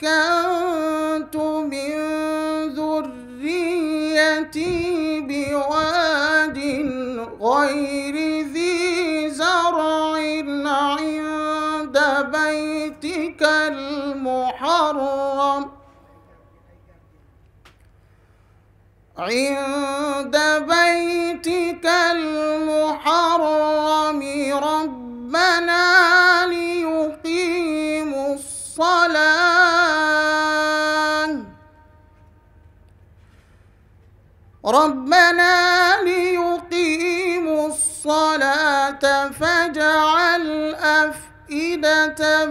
أسكنت من ذريتي بواد غير ذي زرع عند بيتك المحرم ربنا ليقيموا الصلاة فاجعل أفئدة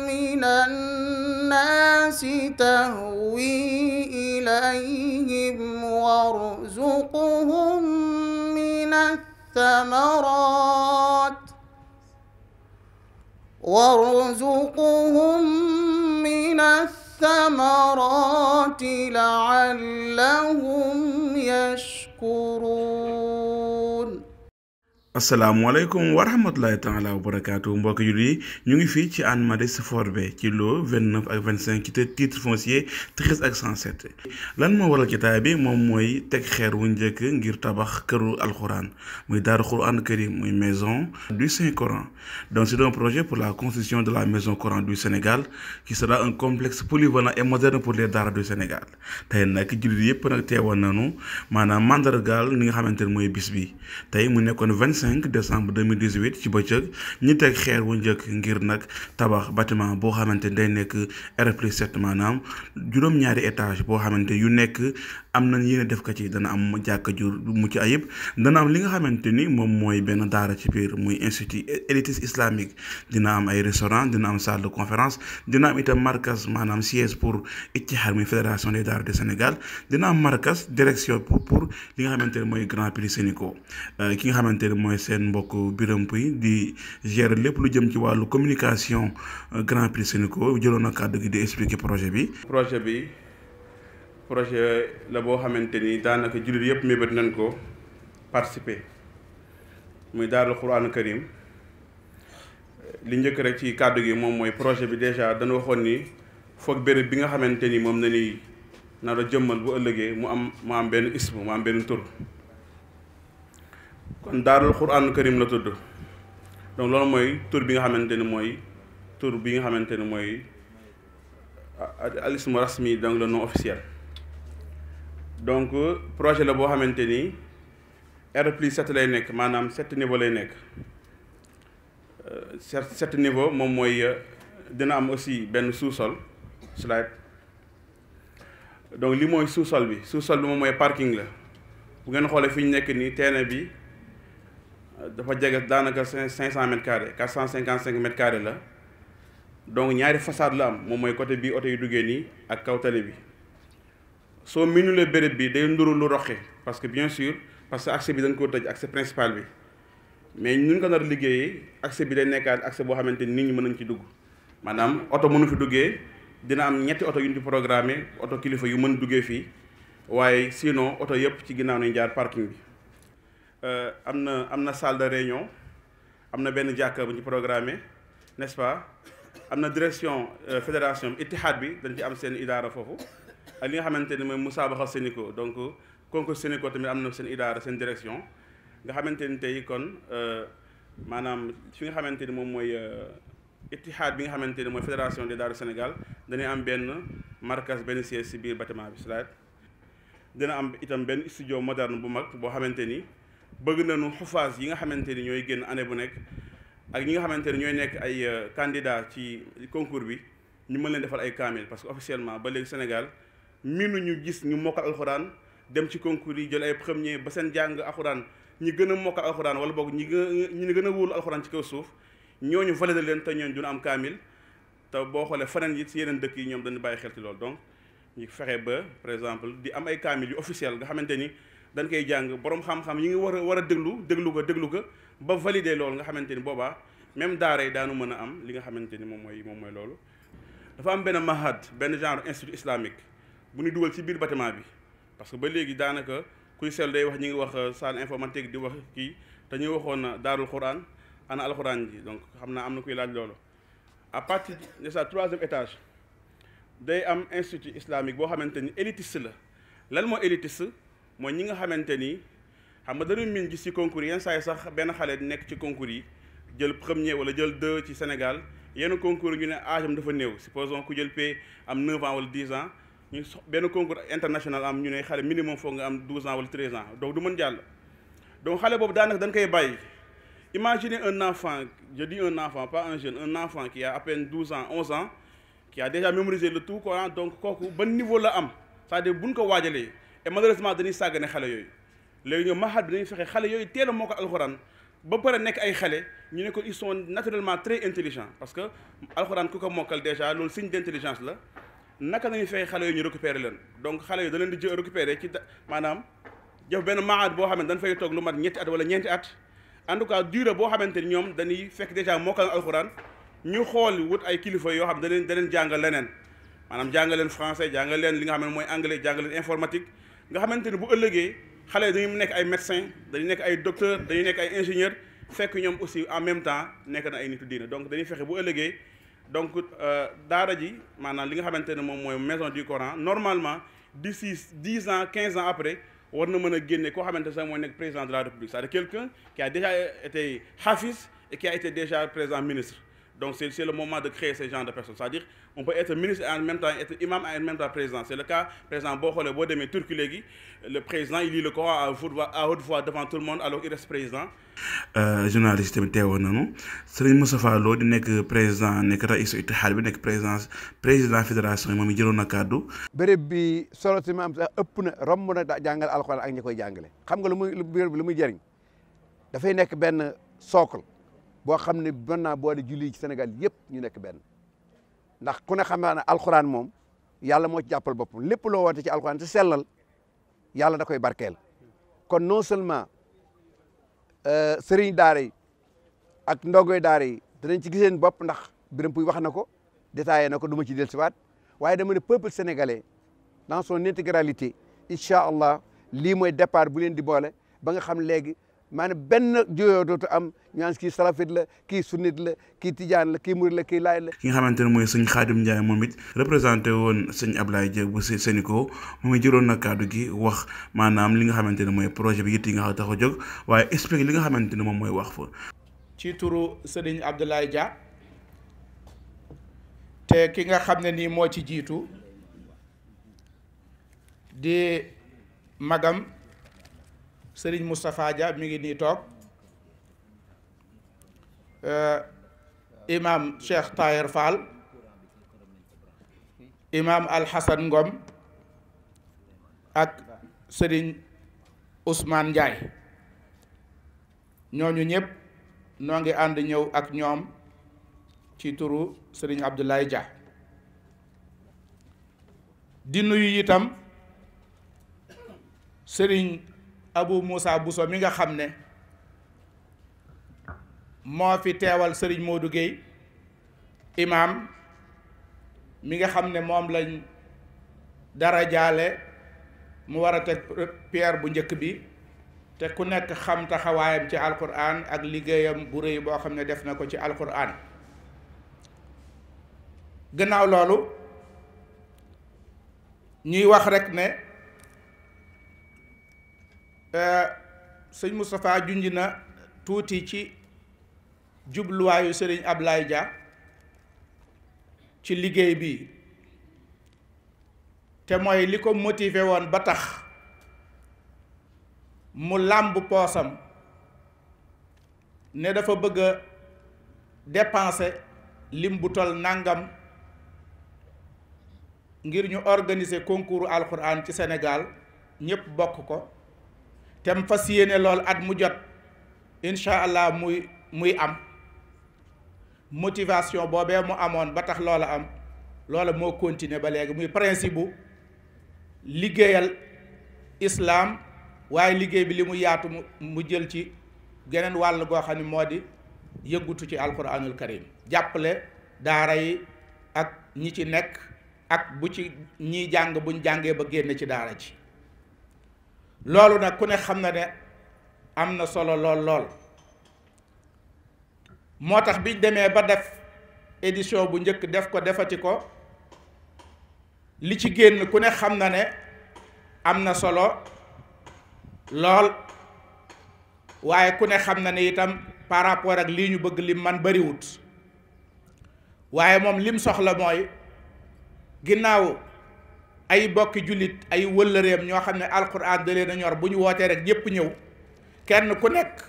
من الناس تهوي إليهم وارزقهم من الثمرات لعلهم يشكرون. asalaamaaleykum wa rahmatulahi taala wa barakaatu mbokk yu yi ñu ngi fii ci Hann Maristes Fort B ci lot 29 ak 25 ci titre foncier 13 ak 107 lan moo waral jotaay bi moom mooy teg xeer wu njëkk ngir tabax këru alxuraan muy daaru Quran Karim muy maison du Saint Coran. Donc c'est un projet pour la construction de la maison Coran du Sénégal qui sera un complexe polyvalent et moderne pour les daara du Sénégal. tey nag jullit yëpp nag teewoon nañu maanaam mandargaal ni nga xamante ne mooy bis bi tey mu nekkoon 5 décembre 2018 ci bëccëg ñi teg xeer wu njëkk ngir nag tabax bâtiment boo xamante day nekk R+7 maanaam juróom-ñaari étage boo xamante yu nekk am nañ yéen a def ko ci dana am jàkka ju mucc ayib dana am li nga xamante ni moom mooy benn daara ci biir muy institut élitiste islamique dina am ay restaurant dina am salle de conférence dina am itam markas maanaam siège pour Ittihad muy fédération des daara du Sénégal dina am markas direction pour li nga xamante ne mooy Grand Prix Sénico ki nga xamante ne mooy seen mbokk Birame Pouy di gérer lépp lu jëm ci wàllu communication Grand Prix Sénico jëloon na kàddu gi di expliquer projet bi. projet la boo xamante ni daanaka jullit yëpp mébét nañ ko participer muy daarul Quran Karim li njëkk rek ci kàddu gi moom mooy projet bi déjà dana waxoon ni foog béréb bi nga xamante ni moom na ni nar a jëmmal bu ëllëgee mu am benn ismu mu am benn tur. kon daarul Quran Karim la tudd donc loolu mooy tur bi nga xamante ni mooy tur bi nga xamante ni mooy al ismu rasmi donc le nom officiel. donc projet la boo xamante ni R+7 lay nekk maanaam 7 niveau lay nekk 7 niveau moom mooy dina am aussi benn sous-sol slide donc li mooy sous-sol bi moom mooy parking la bu ngeen xoolee fi ñu nekk nii terrain bi dafa jege daanaka 500 mètres carrés 455 mètres carrés la donc ñaari façade la am moom mooy côté bi oto yu duggee nii ak kaw tali bi soo minulee béréb bi day nduru lu roxe parce que bien sûr parce que accès bi dañ koo tëj accès principal bi mais ñun ko nar a liggéeyee accès bi day nekkaat accès boo xamante ni nit ñi mën nañ ci dugg maanaam oto mënu fi duggee dina am ñetti oto yu ñu ci programmé oto kilifa yu mën duggee fii waaye sinon oto yëpp ci ginnaaw nañ jaar parking bi. am na salle de réunion am na benn jàkka bu ñu programmé n'est-ce pas am na direction fédération Ittihad bi dañ ci am seen idaara foofu ak li nga xamante ne mooy musaabaxa Sénico donc concours Sénico tamit am na seen idaara seen direction nga xamante ni tey kon maanaam fi nga xamante ni moom mooy Ittihad bi nga xamante ni mooy fédération des daara Sénégal dañuy am benn markas benn siège si biir bâtiment bi slide dina am itam benn studio moderne bu mag boo xamante ni bëgg nañu xufaas yi nga xamante ni ñooy génn année bu nekk ak ñi nga xamante ni ñooy nekk ay candidat ci concours bi ñu mën leen defal ay kaamil parce que officiellement ba léegi Sénégal miinu ñu gis ñu mokkal alxuraan dem ci concours yi jël ay premier ba seen jàng alxuraan ñi gën a mokkal alxuraan wala boog ñi gën a wóolu alxuraan ci kaw suuf ñooñu validé leen te ñooñu duna am kaamil te boo xoolee feneen yi ci yeneen dëkk yi ñoom dañu bàyyi xel ci loolu donc ñu fexe ba par exemple di am ay kaamil yu officiel nga xamante ni dañ koy jàng borom xam-xam yi ngi war a déglu ko ba valider loolu nga xamante ni boobaa même daara yi daanu mën a am li nga xamante ni moom mooy loolu. dafa am benn mahad benn genre institut islamique bu ñu dugal ci biir bâtiment bi parce que ba léegi daanaka kuy seetlu day wax ñi ngi wax salle informatique di wax kii te ñuy waxoon daarul Quran ana alxuraan ji donc xam naa am na kuy laaj loolu. à partir de sa 3e étage day am institut islamique boo xamante ni élitiste la lan moo élitiste mooy ñi nga xamante ni xam nga dañuy miin gis ci concours yi yenn saa yi sax benn xale nekk ci concours yi jël premier wala jël 2 ci Sénégal yenn concours ñu ne âge am dafa néew supposons ku jël P am 9 ans wala 10 ans ñu benn concours international am ñu ne xale minimum foog nga am 12 ans wala 13 ans donc du mën jàll. donc xale boobu daanaka dañ koy bàyyi imaginez un enfant, je dis un enfant pas un jeune, un enfant qui a à peine 12 ans 11 ans qui a déjà mémorisé le tout Coran donc kooku ban niveau la am c'est-à-dire buñ ko waajalee et malheureusement dañuy sàggane xale yooyu léegi ñoom mahad bi dañuy fexe xale yooyu teel a moo ko alxuraan ba pare nekk ay xale ñu ne ko ils sont naturellement très intelligents parce que alxuraan ku ko mokkal déjà loolu signe d'intelligence la naka nañuy fexe xale yooyu ñu récupérer leen donc xale yooyu da leen di jël récupérer ci maanaam jëf benn mahad boo xam ne dañ fay toog lu mat ñetti at wala ñeenti at en tout cas durée boo xamante ni ñoom dañuy fekk déjà mokkal alxuraan ñu xool wut ay kilifa yoo xam da leen jàngal leneen maanaam jàngal leen français jàngal leen li nga xam ne mooy anglais jàngal leen informatique nga xamante ni bu ëllëgee xale yi dañuy nekk ay médecin dañuy nekk ay docteur dañuy nekk ay ingénieur fekk ñoom aussi en même temps nekk na ay nitu diine donc dañuy fexe bu ëllëgee donc daara ji maanaam li nga xamante ne moom mooy maison du Coran normalement d'ici 10 ans 15 ans après war na mën a génne koo xamante sax mooy nekk président de la République c'est-à-dire quelqu'un qui a déjà été hafiz et qui a été déjà président ministre donc c'est le moment de créer ce genre de personnes c'est-à-dire on peut être ministre et en même temps être imam et en même temps président c'est le cas président boo xoolee boo demee Turquie léegi le président il lit le Coran à haute voix devant tout le monde alors il reste président. journaliste tamit teewoon nañu Serigne Moustapha Lo di nekk président nekk raisu ittihaad bi nekk président fédération yi moom i jëloon na kàddu. béréb bi solo si maam sax ëpp na romb na jàngal alxuraan ak ñi koy jàngale xam nga lu muy jëriñ dafay nekk benn socle. boo xam ne mën naa boole julli ci Sénégal yëpp ñu nekk benn ndax ku ne xam naa ne alxuraan moom yàlla moo ci jàppal boppam lépp loo woote ci alxuraan te sellal yàlla da koy barkeel kon non seulement sëriñ daara yi ak ndongoy daara yi danañ ci giseen bopp ndax Birame Pouye wax na ko détaillé na ko du ma ci dellusiwaat waaye dama ne peuple sénégalais dans son intégralité incha allah lii mooy départ bu leen di boole ba nga xam léegi maanaam benn juyoo dootu am ñu naan kii salafit la kii sunnit la kii tijaan la kii murid la kii laay la. ki nga xamante ne mooy sëñ Khadim Ndiaye moom it représenté woon sëñ Ablaye Dia bu Sénico moom it jëloon na kàddu gi wax maanaam li nga xamante ne mooy projet bi yitt yi nga xam tax a jóg waaye expliqué li nga xamante ne moom mooy wax fa. ci turu sëriñ Abdoulaye Dia te ki nga xam ne nii moo ci jiitu di magam. Sëriñ Moustapha Dia mi ngi nii toog imam Cheikh Taher Fall imam Alhassan Ngom ak Sëriñ Ousmane Ndiaye ñooñu ñëpp noo ngi ànd ñëw ak ñoom ci turu Sëriñ Abdoulaye Dia di nuyu itam Sëriñ Abou Moussa Bousso mi nga xam ne moo fi teewal Serigne Modou Gueye imam mi nga xam ne moom lañ dara jaale mu war a teg pierre bu njëkk bi te ku nekk xam taxawaayam ci alquran ak liggéeyam bu rëy boo xam ne def na ko ci alquran gannaaw loolu ñuy wax rek ne sëñ Moustapha junj na tuuti ci jubluwaayu sëriñ Ablaye Dia ci liggéey bi te mooy li ko motivé woon ba tax mu làmb poosam ne dafa bëgg a dépenser lim bu tol nangam ngir ñu organiser concours alxuraan ci Sénégal ñëpp bokk ko tem fas yéene lool at mu jot incha allah muy am motivation boobee mu amoon ba tax loola am loola moo continuer ba léegi muy principe bu liggéeyal islam waaye liggéey bi li mu yaatu mu jël ci geneen wàll goo xam ne moo di yëngutu ci alquranul karim jàppale daara yi ak ñi ci nekk ak bu ci ñiy jàng buñ jàngee ba génn ci daara ji loolu nag ku ne xam na ne am na solo lool moo tax biñ demee ba def édition bu njëkk def ko defati ko li ci génn ku ne xam na ne am na solo lool waaye ku ne xam na ne itam par rapport ak lii ñu bëgg lim man bariwut waaye moom lim soxla mooy ginnaaw ay bokki jullit ay wëllëreem ñoo xam ne alquran da leen a ñor bu ñu wootee rek ñépp ñëw kenn ku nekk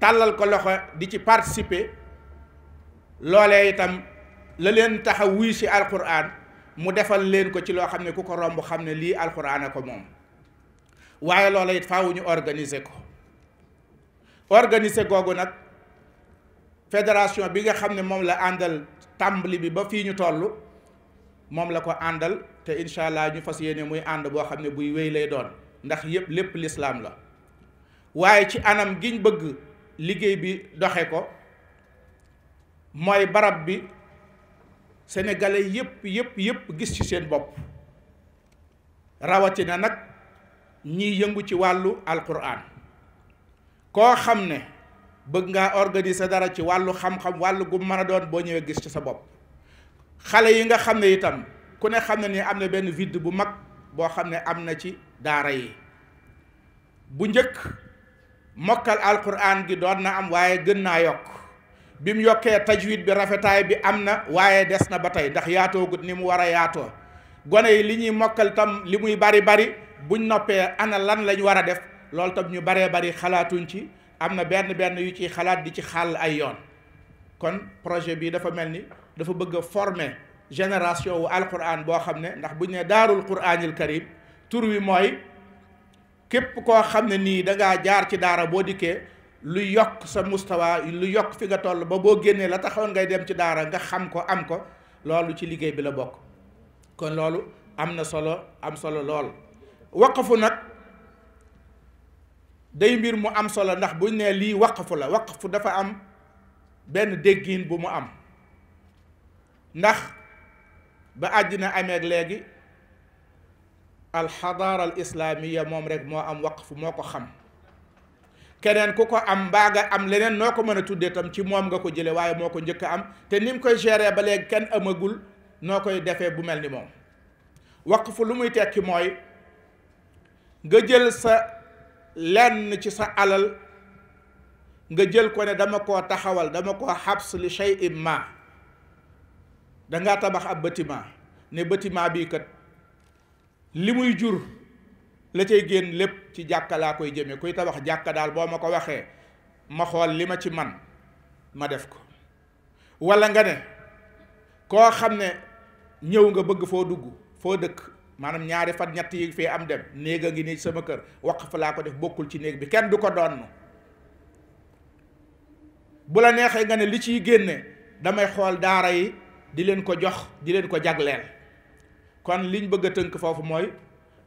tàllal ko loxo di ci participer loolee itam la leen tax a wuy si alquran mu defal leen ko ci loo xam ne ku ko romb xam ne lii alquran a ko moom waaye loola it faaw ñu organiser ko organiser googu nag fédération bi nga xam ne moom la àndal tàmbali bi ba fii ñu toll moom la ko àndal te incha allah ñu fas yéene muy ànd boo xam ne buy wéy lay doon ndax yépp lépp lislaam la waaye ci anam giñ bëgg liggéey bi doxe ko mooy barab bi sénégalais yépp gis ci seen bopp rawatina nag ñiy yëngu ci wàllu alquran koo xam ne bëgg ngaa organiser dara ci wàllu xam-xam wàllu gu mën a doon boo ñëwee gis ci sa bopp xale yi nga xam ne itam ku ne xam ne ni am na benn vide bu mag boo xam ne am na ci daara yi bu njëkk mokkal alquran gi doon na am waaye gën naa yokk bi mu yokkee tajwid bi rafetaay bi am na waaye des na ba tey ndax yaatoogut ni mu war a yaatoo gone yi li ñuy mokkal tam li muy bari buñ noppee ana lan lañ war a def loolu tam ñu baree bari xalaatuñ ci am na benn yu ciy xalaat di ci xàll ay yoon kon projet bi dafa mel ni dafa bëgg a former génération wu alquran boo xam ne ndax buñ ne daarul quranil karim tur wi mooy képp koo xam ne nii dangaa jaar ci daara boo dikkee lu yokk sa mustawa lu yokk fi nga toll ba boo génnee la taxoon ngay dem ci daara nga xam ko am ko loolu ci liggéey bi la bokk kon loolu am solo lool waqfu nag day mbir mu am solo ndax buñ ne lii waqfu la waqfu dafa am benn déggin bu mu am ndax ba àddina amee léegi alxadaara al islaamiya moom rek moo am waqfu moo ko xam keneen ku ko am mbaa nga am leneen noo ko mën a tuddee tam ci moom nga ko jële waaye moo ko njëkk a am te ni mu koy gérer ba léegi kenn amagul noo koy defee bu mel ni moom waqfu lu muy tekki mooy nga jël sa lenn ci sa alal nga jël ko ne dama koo taxawal dama koo xabs li shay'in ma dangaa tabax ab bâtiment ne bâtiment bii kat li muy jur la cay génn lépp ci jàkka laa koy jëmee kuy tabax jàkka daal boo ma ko waxee ma xool li ma ci man ma def ko walla nga ne koo xam ne ñëw nga bëgg foo dugg foo dëkk maanaam ñaari fan ñett yi fii am dem néeg a ngi nii sama kër waqf laa ko def bokkul ci néeg bi kenn du ko doon bu la neexee nga ne li ciy génne damay xool daara yi di leen ko jox di leen ko jagleel kon liñ bëgg a tënk foofu mooy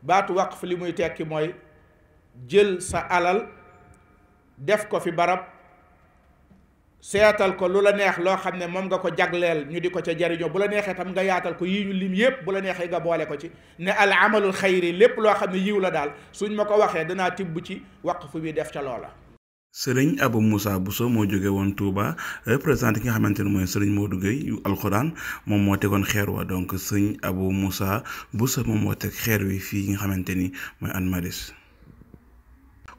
baatu waqf li muy tekki mooy jël sa alal def ko fi barab seetal ko lu la neex loo xam ne moom nga ko jagleel ñu di ko ca jariñoo bu la neexee tam nga yaatal ko yii ñu lim yépp bu la neexee nga boole ko ci ne al amalul xayri lépp loo xam ne yiw la daal suñ ma ko waxee danaa tibb ci waqf bi def ca loola. sëriñ Abou Moussa Bousso moo jóge woon Touba représenté ki nga xamante ne mooy sëriñ Modou Gueye yu alxuraan moom moo tegoon xeer wa donc sëriñ Abou Moussa Bousso moom moo teg xeer wi fii nga xamante ni mooy Hann Maristes.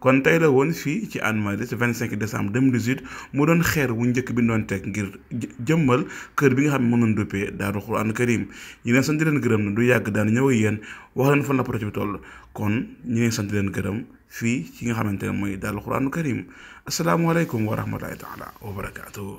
kon tey la woon fii ci Hann Maristes 25 décembre 2018 mu doon xeer wu njëkk bi doon teg ngir jëmmal kër bi nga xam ne moom lañ duppee Daarul Qur'an Karim ñi leen sant di leen gërëm na du yàgg daan ñëw ak yéen wax leen fan la projet bi toll kon ñi leen sant di leen gërëm fii ci nga xamante ne mooy Daarul Qur'an Karim asalaamaaleykum wa rahmatullahi taala wa barakaatuhu.